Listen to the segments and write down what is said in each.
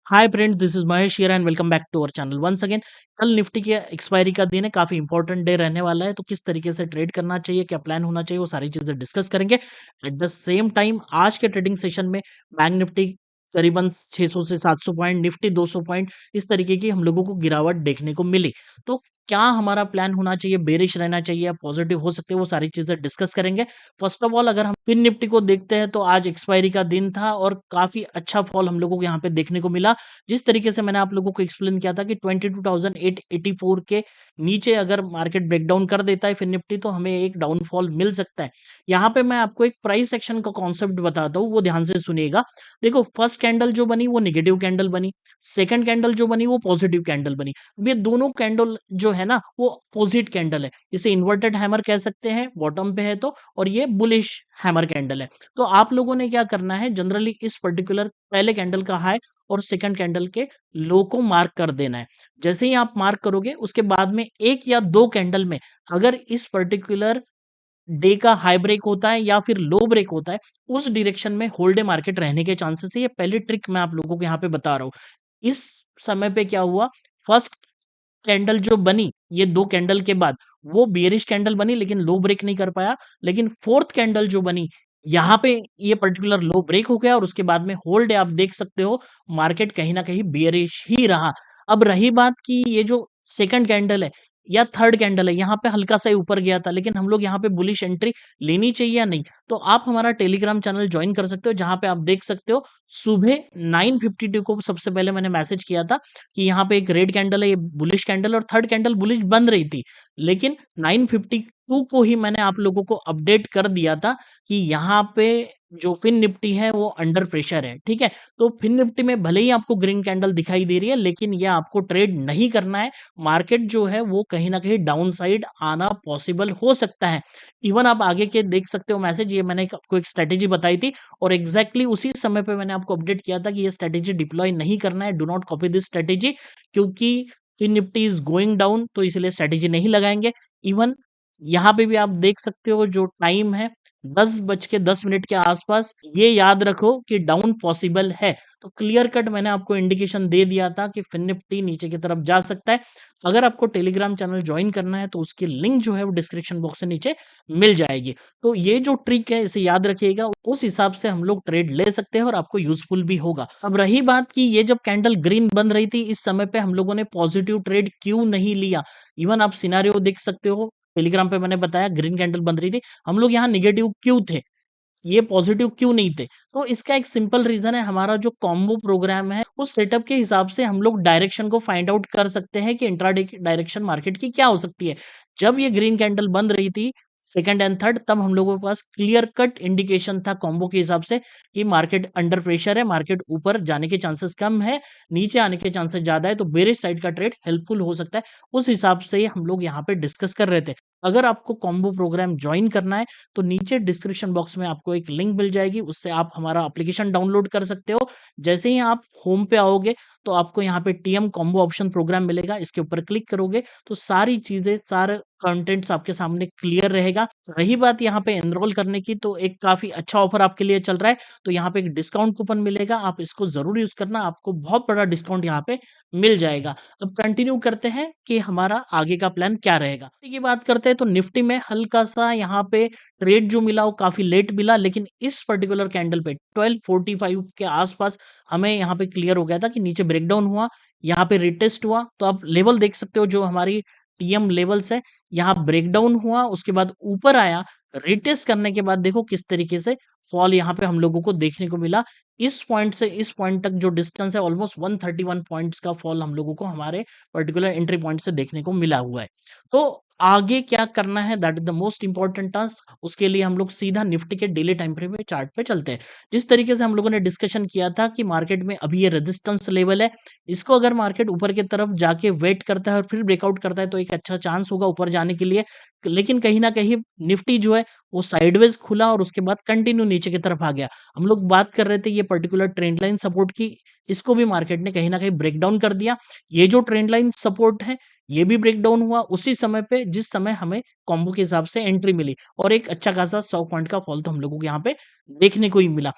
Hi friends, this is Mahesh here and welcome back to our channel once again. कल निफ्टी के expiry का दिन है, काफी इंपॉर्टेंट डे रहने वाला है। तो किस तरीके से ट्रेड करना चाहिए, क्या प्लान होना चाहिए, वो सारी चीजें डिस्कस करेंगे। एट द सेम टाइम आज के ट्रेडिंग सेशन में बैंक निफ्टी करीबन 600 से 700 पॉइंट, निफ्टी 200 पॉइंट इस तरीके की हम लोगों को गिरावट देखने को मिली। तो क्या हमारा प्लान होना चाहिए, बेरिश रहना चाहिए या पॉजिटिव हो सकते हैं, वो सारी चीजें डिस्कस करेंगे। फर्स्ट ऑफ ऑल अगर हम फिन निफ्टी को देखते हैं तो आज एक्सपायरी का दिन था और काफी अच्छा फॉल हम लोगों को यहाँ पे देखने को मिला। जिस तरीके से मैंने आप लोगों को एक्सप्लेन किया था कि 22,884 के नीचे अगर मार्केट ब्रेकडाउन कर देता है फिर निफ्टी, तो हमें एक डाउनफॉल मिल सकता है। यहाँ पे मैं आपको एक प्राइस एक्शन का कॉन्सेप्ट बताता हूँ, वो ध्यान से सुनिएगा। देखो, फर्स्ट कैंडल जो बनी वो निगेटिव कैंडल बनी, सेकंड कैंडल जो बनी वो पॉजिटिव कैंडल बनी। अब ये दोनों कैंडल जो है ना वो अपोजिट कैंडल है, इसे इन्वर्टेड हैमर कह सकते हैं बॉटम पे है तो, और ये बुलिश हैमर कैंडल है। तो आप लोगों ने क्या करना है, जनरली इस पर्टिकुलर पहले कैंडल का हाई और सेकंड कैंडल के लो को मार्क कर देना है। जैसे ही आप मार्क करोगे उसके बाद में एक या दो कैंडल में अगर इस पर्टिकुलर डे का हाई ब्रेक होता है या फिर लो ब्रेक होता है, उस डायरेक्शन में होल्डे मार्केट रहने के चांसेस है। ये पहली ट्रिक मैं आप लोगों को यहाँ पे बता रहा हूँ। इस समय पे क्या हुआ, फर्स्ट कैंडल जो बनी ये दो कैंडल के बाद वो बेयरिश कैंडल बनी लेकिन लो ब्रेक नहीं कर पाया। लेकिन फोर्थ कैंडल जो बनी यहाँ पे ये पर्टिकुलर लो ब्रेक हो गया और उसके बाद में होल्ड है। आप देख सकते हो मार्केट कहीं ना कहीं बेयरिश ही रहा। अब रही बात कि ये जो सेकंड कैंडल है या थर्ड कैंडल है, यहाँ पे हल्का सा ही ऊपर गया था, लेकिन हम लोग यहाँ पे बुलिश एंट्री लेनी चाहिए या नहीं, तो आप हमारा टेलीग्राम चैनल ज्वाइन कर सकते हो, जहां पे आप देख सकते हो सुबह 9:52 को सबसे पहले मैंने मैसेज किया था कि यहाँ पे एक रेड कैंडल है, ये बुलिश कैंडल, और थर्ड कैंडल बुलिश बन रही थी। लेकिन 9:52 को ही मैंने आप लोगों को अपडेट कर दिया था कि यहाँ पे जो फिन निफ्टी है वो अंडर प्रेशर है। ठीक है, तो फिन निफ्टी में भले ही आपको ग्रीन कैंडल दिखाई दे रही है, लेकिन ये आपको ट्रेड नहीं करना है। मार्केट जो है वो कहीं ना कहीं डाउन साइड आना पॉसिबल हो सकता है। इवन आप आगे के देख सकते हो मैसेज, ये मैंने आपको एक स्ट्रेटेजी बताई थी और एग्जैक्टली उसी समय पे मैंने आपको अपडेट किया था कि ये स्ट्रेटेजी डिप्लॉय नहीं करना है, do not copy this strategy, क्योंकि fin Nifty is going down, तो इसलिए स्ट्रेटेजी नहीं लगाएंगे। इवन यहाँ पे भी आप देख सकते हो जो टाइम है 10:10 के आसपास, ये याद रखो कि डाउन पॉसिबल है। तो क्लियर कट मैंने आपको इंडिकेशन दे दिया था कि फिन निफ्टी नीचे की तरफ जा सकता है। अगर आपको टेलीग्राम चैनल ज्वाइन करना है तो उसकी लिंक जो है वो डिस्क्रिप्शन बॉक्स से नीचे मिल जाएगी। तो ये जो ट्रिक है इसे याद रखिएगा, उस हिसाब से हम लोग ट्रेड ले सकते हैं और आपको यूजफुल भी होगा। अब रही बात कि ये जब कैंडल ग्रीन बन रही थी इस समय पे हम लोगों ने पॉजिटिव ट्रेड क्यों नहीं लिया। इवन आप सिनारियो देख सकते हो, टेलीग्राम पे मैंने बताया ग्रीन कैंडल बन रही थी, हम लोग यहाँ निगेटिव क्यों थे, ये पॉजिटिव क्यों नहीं थे। तो इसका एक सिंपल रीजन है, हमारा जो कॉम्बो प्रोग्राम है उस सेटअप के हिसाब से हम लोग डायरेक्शन को फाइंड आउट कर सकते हैं कि इंट्राडे डायरेक्शन मार्केट की क्या हो सकती है। जब ये ग्रीन कैंडल बन रही थी सेकंड एंड थर्ड, तब हम लोगों के पास क्लियर कट इंडिकेशन था कॉम्बो के हिसाब से कि मार्केट अंडर प्रेशर है, मार्केट ऊपर जाने के चांसेस कम है, नीचे आने के चांसेस ज्यादा है, तो बेरिश साइड का ट्रेड हेल्पफुल हो सकता है। उस हिसाब से हम लोग यहाँ पे डिस्कस कर रहे थे। अगर आपको कॉम्बो प्रोग्राम ज्वाइन करना है तो नीचे डिस्क्रिप्शन बॉक्स में आपको एक लिंक मिल जाएगी, उससे आप हमारा एप्लीकेशन डाउनलोड कर सकते हो। जैसे ही आप होम पे आओगे तो आपको यहाँ पे टीएम कॉम्बो ऑप्शन प्रोग्राम मिलेगा, इसके ऊपर क्लिक करोगे तो सारी चीजें, सारे कंटेंट्स आपके सामने क्लियर रहेगा। रही बात यहाँ पे एनरोल करने की, तो एक काफी अच्छा ऑफर आपके लिए चल रहा है, तो यहाँ पे एक डिस्काउंट कूपन मिलेगा, आप इसको जरूर यूज करना, आपको बहुत बड़ा डिस्काउंट यहाँ पे मिल जाएगा। अब कंटिन्यू करते हैं कि हमारा आगे का प्लान क्या रहेगा। निफ्टी की बात करते हैं तो निफ्टी में हल्का सा यहाँ पे ट्रेड जो मिला वो काफी लेट मिला, लेकिन इस पर्टिकुलर कैंडल पे 12:45 के आसपास हमें यहाँ पे क्लियर हो गया था कि नीचे ब्रेकडाउन हुआ, यहाँ पे रिटेस्ट हुआ। तो आप लेवल देख सकते हो जो हमारी टीएम लेवल्स है, यहाँ ब्रेकडाउन हुआ, उसके बाद ऊपर आया, रिटेस्ट करने के बाद देखो किस तरीके से फॉल यहाँ पे हम लोगों को देखने को मिला। इस पॉइंट से इस पॉइंट तक जो डिस्टेंस है ऑलमोस्ट 131 पॉइंट्स का फॉल हम लोगों को हमारे पर्टिकुलर एंट्री पॉइंट से देखने को मिला हुआ है। तो आगे क्या करना है, that is the most important task. उसके लिए हम लोग सीधा निफ्टी के डेली टाइम फ्रेम में चार्ट पे चलते हैं। जिस तरीके से हम लोगों ने डिस्कशन किया था कि मार्केट में अभी ये रेजिस्टेंस लेवल है, इसको अगर मार्केट ऊपर की तरफ जाके वेट करता है और फिर ब्रेकआउट करता है तो एक अच्छा चांस होगा ऊपर जाने के लिए। लेकिन कहीं ना कहीं निफ्टी जो है वो साइडवेज खुला और उसके बाद कंटिन्यू नीचे की तरफ आ गया। हम लोग बात कर रहे थे ये पर्टिकुलर ट्रेंड लाइन सपोर्ट की, इसको भी मार्केट ने कहीं ना कहीं ब्रेक डाउन कर दिया। ये जो ट्रेंड लाइन सपोर्ट है ये भी ब्रेक डाउन हुआ उसी समय पे जिस समय हमें कॉम्बो के हिसाब से एंट्री मिली, और एक अच्छा खासा 100 पॉइंट का फॉल तो हम लोगों को यहाँ पे देखने को ही मिला।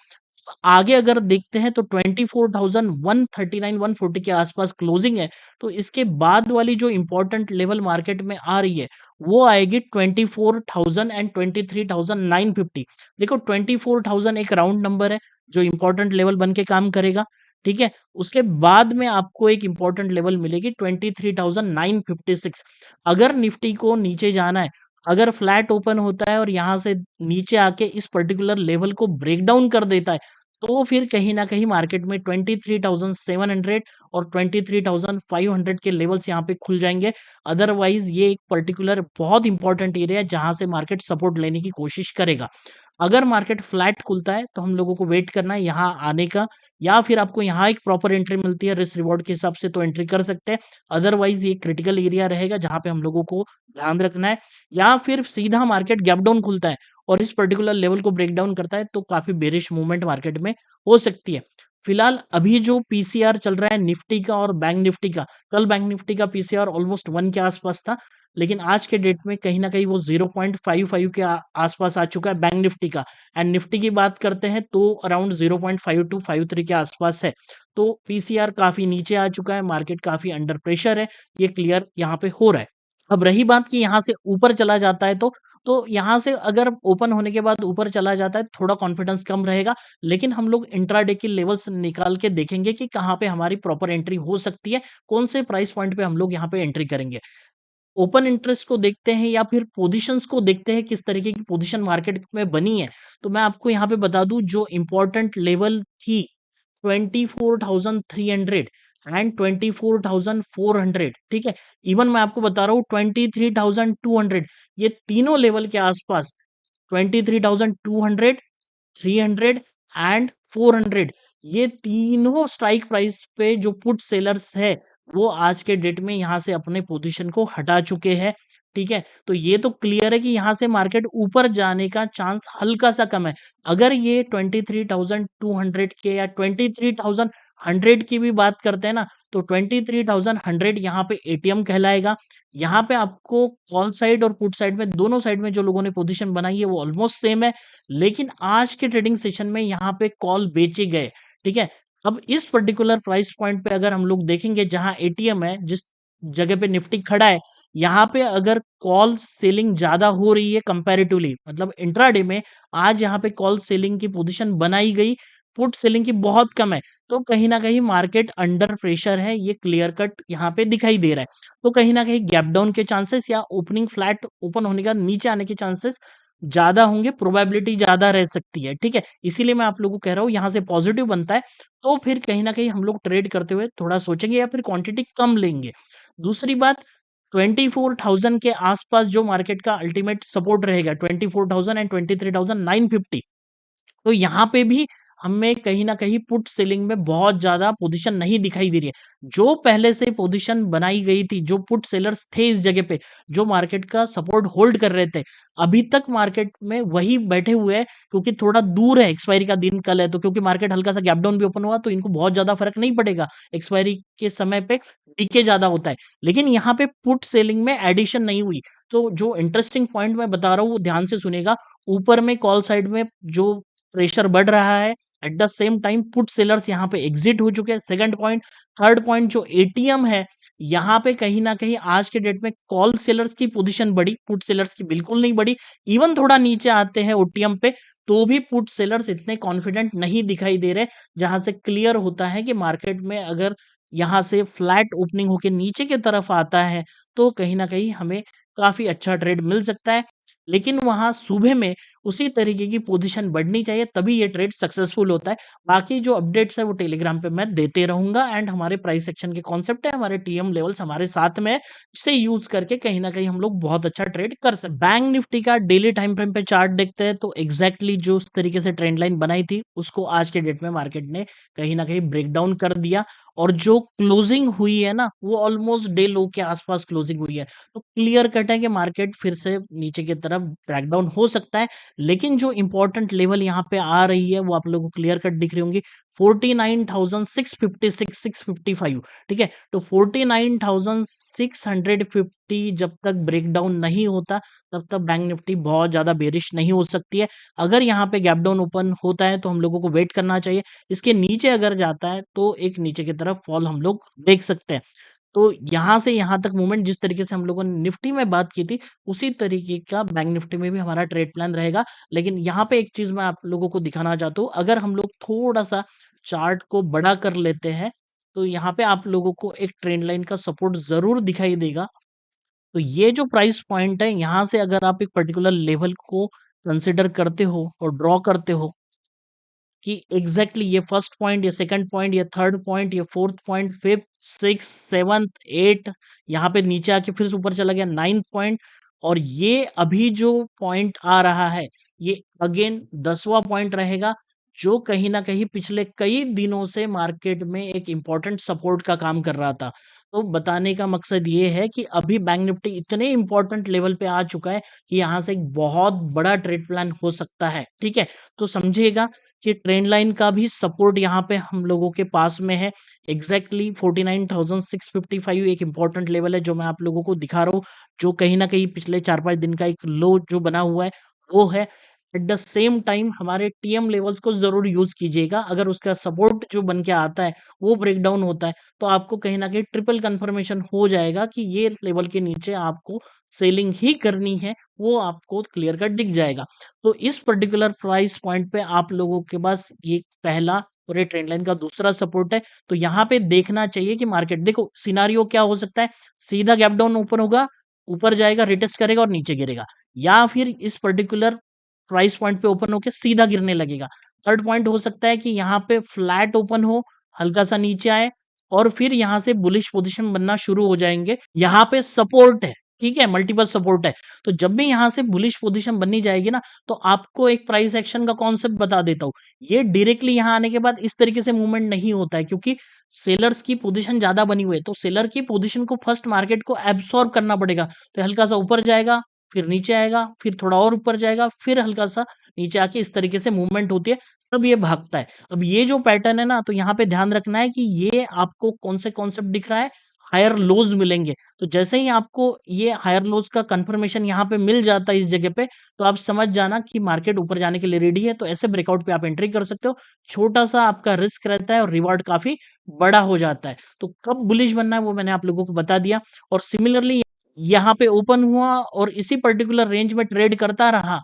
आगे अगर देखते हैं तो 24,139 140 के आसपास क्लोजिंग है। तो इसके बाद वाली जो इंपॉर्टेंट लेवल मार्केट में आ रही है, वो आएगी 24,000 एंड 23,950। देखो 24,000 एक राउंड नंबर है जो इंपॉर्टेंट लेवल बन के काम करेगा, ठीक है। उसके बाद में आपको एक इंपॉर्टेंट लेवल मिलेगी 23,956। अगर निफ्टी को नीचे जाना है, अगर फ्लैट ओपन होता है और यहाँ से नीचे आके इस पर्टिकुलर लेवल को ब्रेक डाउन कर देता है, तो फिर कहीं न कहीं मार्केट में 23,700 और 23,500 के लेवल्स यहाँ पे खुल जाएँगे। अदरवाइज़ ये एक पर्टिकुलर बहुत इंपॉर्टेंट एरिया है जहाँ से मार्केट सपोर्ट लेने की कोशिश करेगा। अगर मार्केट फ्लैट खुलता है तो हम लोगों को वेट करना है यहाँ आने का, या फिर आपको यहाँ एक प्रॉपर एंट्री मिलती है रिस्क रिवॉर्ड के हिसाब से तो एंट्री कर सकते हैं। अदरवाइज़ ये क्रिटिकल एरिया रहेगा जहाँ पे हम लोगों को ध्यान रखना है, या फिर सीधा मार्केट गैप डाउन खुलता है और इस पर्टिकुलर लेवल को ब्रेक डाउन करता है तो काफ़ी बेरिश मूवमेंट मार्केट में हो सकती है। फिलहाल अभी जो पीसीआर चल रहा है निफ्टी का और बैंक निफ्टी का, कल बैंक निफ्टी का पीसीआर ऑलमोस्ट 1 के आसपास था, लेकिन आज के डेट में कहीं न कहीं वो 0.55 के आसपास आ चुका है बैंक निफ्टी का। एंड निफ्टी की बात करते हैं तो अराउंड 0.5253 के आसपास है। तो पीसीआर काफ़ी नीचे आ चुका है, मार्केट काफ़ी अंडर प्रेशर है, ये क्लियर यहाँ पे हो रहा है। अब रही बात कि यहाँ से ऊपर चला जाता है तो यहाँ से अगर ओपन होने के बाद ऊपर चला जाता है, थोड़ा कॉन्फिडेंस कम रहेगा, लेकिन हम लोग इंट्राडे की लेवल्स निकाल के देखेंगे कि कहाँ पे हमारी प्रॉपर एंट्री हो सकती है, कौन से प्राइस पॉइंट पे हम लोग यहाँ पे एंट्री करेंगे। ओपन इंटरेस्ट को देखते हैं या फिर पोजीशंस को देखते हैं किस तरीके की पोजीशन मार्केट में बनी है। तो मैं आपको यहाँ पे बता दूँ जो इम्पोर्टेंट लेवल थी 24,300 एंड 24,400, ठीक है? इवन मैं आपको बता रहा हूँ 23,200, ये तीनों लेवल के आसपास 23,200, 300 एंड 400, ये तीनों स्ट्राइक प्राइस पे जो पुट सेलर्स है वो आज के डेट में यहाँ से अपने पोजीशन को हटा चुके हैं, ठीक है। तो ये तो क्लियर है कि यहाँ से मार्केट ऊपर जाने का चांस हल्का सा कम है। अगर ये 23,200 के या 23,100 की भी बात करते हैं ना, तो 23,100 यहाँ पे एटीएम कहलाएगा। यहाँ पे आपको कॉल साइड और पुट साइड में दोनों साइड में जो लोगों ने पोजीशन बनाई है वो ऑलमोस्ट सेम है, लेकिन आज के ट्रेडिंग सेशन में यहाँ पे कॉल बेचे गए, ठीक है। अब इस पर्टिकुलर प्राइस पॉइंट पे अगर हम लोग देखेंगे जहां एटीएम है, जिस जगह पे निफ्टी खड़ा है, यहाँ पे अगर कॉल सेलिंग ज्यादा हो रही है कंपैरेटिवली, मतलब इंट्राडे में आज यहाँ पे कॉल सेलिंग की पोजीशन बनाई गई, पुट सेलिंग की बहुत कम है, तो कहीं ना कहीं मार्केट अंडर प्रेशर है, ये क्लियर कट यहाँ पे दिखाई दे रहा है। तो कहीं ना कहीं गैप डाउन के चांसेस या ओपनिंग फ्लैट ओपन होने का नीचे आने के चांसेस ज़्यादा होंगे, प्रोबेबिलिटी ज़्यादा रह सकती है, ठीक है? इसीलिए मैं आप लोगों को कह रहा हूँ यहाँ से पॉजिटिव बनता है, तो फिर कहीं न कहीं हम लोग ट्रेड करते हुए थोड़ा सोचेंगे या फिर क्वांटिटी कम लेंगे। दूसरी बात 24,000 के आसपास जो मार्केट का अल्टीमेट सपोर्ट रहेगा 24,000 एंड 23,950, तो यहाँ पे भी हमें कहीं न कहीं पुट सेलिंग में बहुत ज़्यादा पोज़ीशन नहीं दिखाई दे रही है। जो पहले से पोज़ीशन बनाई गई थी, जो पुट सेलर्स थे इस जगह पे, जो मार्केट का सपोर्ट होल्ड कर रहे थे, अभी तक मार्केट में वही बैठे हुए हैं, क्योंकि थोड़ा दूर है, एक्सपायरी का दिन कल है, तो क्योंकि मार्केट हल्का-सा गैप डाउन भी ओपन हुआ, तो इनको बहुत ज़्यादा फ़र्क नहीं पड़ेगा। एक्सपायरी के समय पे डीके ज़्यादा होता है। लेकिन यहाँ पे पुट सेलिंग में एडिशन नहीं हुई। तो जो इंटरेस्टिंग पॉइंट मैं बता रहा हूँ, वो ध्यान से सुनिएगा। ऊपर में कॉल साइड में जो प्रेशर बढ़ रहा है, at the same time put sellers यहाँ पे एग्जिट हो चुके हैं, सेकंड पॉइंट। थर्ड पॉइंट जो एटीएम है, यहाँ पे कहीं ना कहीं आज के डेट में कॉल सेलर्स की पोजीशन बढ़ी, पुट सेलर्स की बिल्कुल नहीं बढ़ी। इवन थोड़ा नीचे आते हैं ओटीएम पे, तो भी पुट सेलर्स इतने कॉन्फिडेंट नहीं दिखाई दे रहे, जहां से क्लियर होता है कि मार्केट में अगर यहाँ से फ्लैट ओपनिंग होके नीचे की तरफ आता है तो कहीं ना कहीं हमें काफी अच्छा ट्रेड मिल सकता है। लेकिन वहां सुबह में उसी तरीके की पोजीशन बढ़नी चाहिए, तभी ये ट्रेड सक्सेसफुल होता है। बाकी जो अपडेट्स है वो टेलीग्राम पे मैं देते रहूंगा, एंड हमारे प्राइस सेक्शन के कॉन्सेप्ट है, हमारे टीएम लेवल्स हमारे साथ में है, जिसे यूज करके कहीं ना कहीं हम लोग बहुत अच्छा ट्रेड कर सकते हैं। बैंक निफ्टी का डेली टाइम फ्रेम पे चार्ट देखते हैं तो एग्जैक्टली जो उस तरीके से ट्रेंड लाइन बनाई थी उसको आज के डेट में मार्केट ने कहीं ना कहीं ब्रेक डाउन कर दिया, और जो क्लोजिंग हुई है ना वो ऑलमोस्ट डे लो के आसपास क्लोजिंग हुई है। तो क्लियर कट है कि मार्केट फिर से नीचे की तरफ ब्रेक डाउन हो सकता है, लेकिन जो इम्पोर्टेंट लेवल यहाँ पे आ रही है वो आप लोगों को क्लियर कट दिख रही होंगी 49,656 655। ठीक है, तो 49,650 जब तक ब्रेकडाउन नहीं होता तब तक बैंक निफ्टी बहुत ज्यादा बेरिश नहीं हो सकती है। अगर यहाँ पे गैप डाउन ओपन होता है तो हम लोगों को वेट करना चाहिए। इसके नीचे अगर जाता है तो एक नीचे की तरफ फॉल हम लोग देख सकते हैं। तो यहाँ से यहाँ तक मूवमेंट जिस तरीके से हम लोगों ने निफ्टी में बात की थी, उसी तरीके का बैंक निफ्टी में भी हमारा ट्रेड प्लान रहेगा। लेकिन यहाँ पे एक चीज मैं आप लोगों को दिखाना चाहता हूँ, अगर हम लोग थोड़ा सा चार्ट को बड़ा कर लेते हैं तो यहाँ पे आप लोगों को एक ट्रेंड लाइन का सपोर्ट जरूर दिखाई देगा। तो ये जो प्राइस पॉइंट है, यहाँ से अगर आप एक पर्टिकुलर लेवल को कंसिडर करते हो और ड्रॉ करते हो कि एग्जैक्टली ये फर्स्ट पॉइंट, ये सेकंड पॉइंट, ये थर्ड पॉइंट, ये fourth point, fifth, six, seventh, eight, यहाँ पे नीचे आके फिर से ऊपर चला गया नाइन्थ पॉइंट, और ये अभी जो पॉइंट आ रहा है ये अगेन 10वां पॉइंट रहेगा, जो कहीं ना कहीं पिछले कई दिनों से मार्केट में एक इंपॉर्टेंट सपोर्ट का काम कर रहा था। तो बताने का मकसद ये है कि अभी बैंक निफ्टी इतने इंपॉर्टेंट लेवल पे आ चुका है कि यहाँ से एक बहुत बड़ा ट्रेड प्लान हो सकता है। ठीक है, तो समझिएगा कि ट्रेंड लाइन का भी सपोर्ट यहाँ पे हम लोगों के पास में है। एग्जैक्टली 49,655 एक इंपॉर्टेंट लेवल है जो मैं आप लोगों को दिखा रहा हूँ, जो कहीं ना कहीं पिछले 4-5 दिन का एक लो जो बना हुआ है वो है। एट द सेम टाइम हमारे टीएम लेवल्स को जरूर यूज कीजिएगा। अगर उसका सपोर्ट जो बन के आता है वो ब्रेक डाउन होता है तो आपको कहीं ना कहीं ट्रिपल कंफर्मेशन हो जाएगा कि ये लेवल के नीचे आपको सेलिंग ही करनी है, वो आपको क्लियर कट दिख जाएगा। तो इस पर्टिकुलर प्राइस पॉइंट पे आप लोगों के पास ये पहला और ये ट्रेंड लाइन का दूसरा सपोर्ट है। तो यहाँ पे देखना चाहिए कि मार्केट, देखो सिनारियो क्या हो सकता है, सीधा गैप डाउन ओपन होगा, ऊपर जाएगा, रिटेस्ट करेगा और नीचे गिरेगा, या फिर इस पर्टिकुलर प्राइस पॉइंट पे ओपन होके सीधा गिरने लगेगा। थर्ड पॉइंट हो सकता है कि यहाँ पे फ्लैट ओपन हो, हल्का सा नीचे आए और फिर यहाँ से बुलिश पोजीशन बनना शुरू हो जाएंगे। यहाँ पे सपोर्ट है, ठीक है, मल्टीपल सपोर्ट है। तो जब भी यहाँ से बुलिश पोजीशन बननी जाएगी ना, तो आपको एक प्राइस एक्शन का कॉन्सेप्ट बता देता हूँ। ये डायरेक्टली यहाँ आने के बाद इस तरीके से मूवमेंट नहीं होता है, क्योंकि सेलर्स की पोजीशन ज्यादा बनी हुई है। तो सेलर की पोजीशन को फर्स्ट मार्केट को एब्सॉर्ब करना पड़ेगा। तो हल्का सा ऊपर जाएगा, फिर नीचे आएगा, फिर थोड़ा और ऊपर जाएगा, फिर हल्का सा नीचे आके इस तरीके से मूवमेंट होती है, तब ये भागता है। अब ये जो पैटर्न है ना, तो यहाँ पे ध्यान रखना है कि ये आपको कौन से कॉन्सेप्ट दिख रहा है, हायर लोज मिलेंगे। तो जैसे ही आपको ये हायर लोज का कंफर्मेशन यहाँ पे मिल जाता है इस जगह पे, तो आप समझ जाना कि मार्केट ऊपर जाने के लिए रेडी है। तो ऐसे ब्रेकआउट पे आप एंट्री कर सकते हो। छोटा सा आपका रिस्क रहता है और रिवार्ड काफी बड़ा हो जाता है। तो कब बुलिश बनना है वो मैंने आप लोगों को बता दिया। और सिमिलरली यहाँ पे ओपन हुआ और इसी पर्टिकुलर रेंज में ट्रेड करता रहा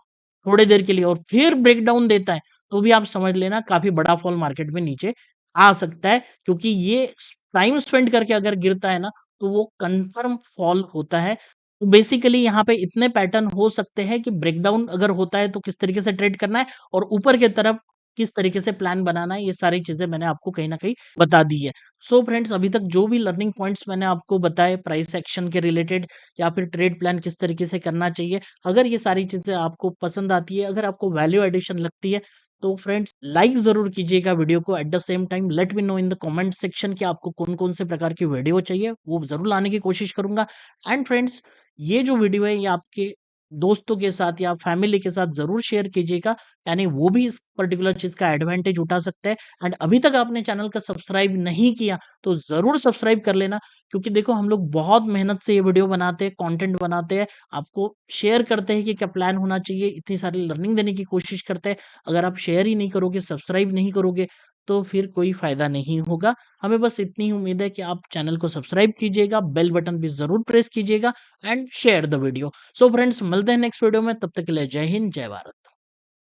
थोड़ी देर के लिए और फिर ब्रेकडाउन देता है, तो भी आप समझ लेना काफी बड़ा फॉल मार्केट में नीचे आ सकता है। क्योंकि ये टाइम स्पेंड करके अगर गिरता है ना, तो वो कंफर्म फॉल होता है। तो बेसिकली यहाँ पे इतने पैटर्न हो सकते हैं कि ब्रेकडाउन अगर होता है तो किस तरीके से ट्रेड करना है और ऊपर की तरफ किस तरीके से प्लान बनाना है, ये सारी चीजें मैंने आपको कहीं ना कहीं बता दी है। सो फ्रेंड्स, अभी तक जो भी लर्निंग पॉइंट्स मैंने आपको बताए प्राइस एक्शन के रिलेटेड या फिर ट्रेड प्लान किस तरीके से करना चाहिए, अगर ये सारी चीजें आपको पसंद आती है, अगर आपको वैल्यू एडिशन लगती है, तो फ्रेंड्स लाइक जरूर कीजिएगा वीडियो को। At the same time let me know in the comment section कि आपको कौन कौन से प्रकार की वीडियो चाहिए, वो जरूर लाने की कोशिश करूंगा। एंड फ्रेंड्स, ये जो वीडियो है ये आपके दोस्तों के साथ या फैमिली के साथ जरूर शेयर कीजिएगा, यानी वो भी इस पर्टिकुलर चीज का एडवांटेज उठा सकता है। एंड अभी तक आपने चैनल का सब्सक्राइब नहीं किया तो जरूर सब्सक्राइब कर लेना, क्योंकि देखो हम लोग बहुत मेहनत से ये वीडियो बनाते हैं, कंटेंट बनाते हैं, आपको शेयर करते हैं कि क्या प्लान होना चाहिए, इतनी सारी लर्निंग देने की कोशिश करते हैं। अगर आप शेयर ही नहीं करोगे, सब्सक्राइब नहीं करोगे, तो फिर कोई फायदा नहीं होगा। हमें बस इतनी ही उम्मीद है कि आप चैनल को सब्सक्राइब कीजिएगा, बेल बटन भी जरूर प्रेस कीजिएगा and share the video. So friends, मिलते हैं नेक्स्ट वीडियो में, तब तक के लिए जय हिंद, जय भारत।